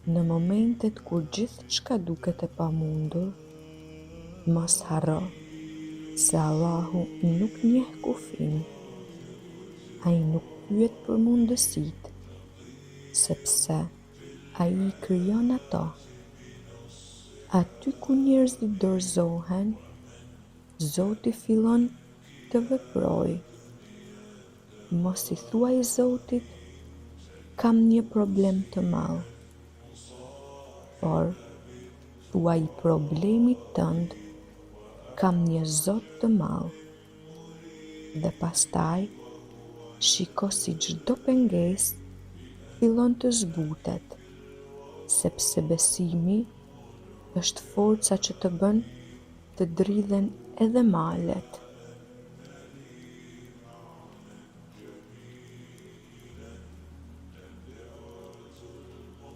Në momentet kur gjithçka duket e pamundur, mos harro se Allahu nuk njeh kufin. Ai nuk pyet për mundësitë, sepse ai I krijon ato. Aty ku njerëzit dorëzohen, Zoti fillon të veprojë. Mos I thuaj Zotit, kam një problem të madh, por thuaj problemit tënd, kam një Zot të madh. Dhe pastaj, shiko si çdo pengesë fillon të zbutet, sepse besimi është forca që të bën të dridhen edhe malet.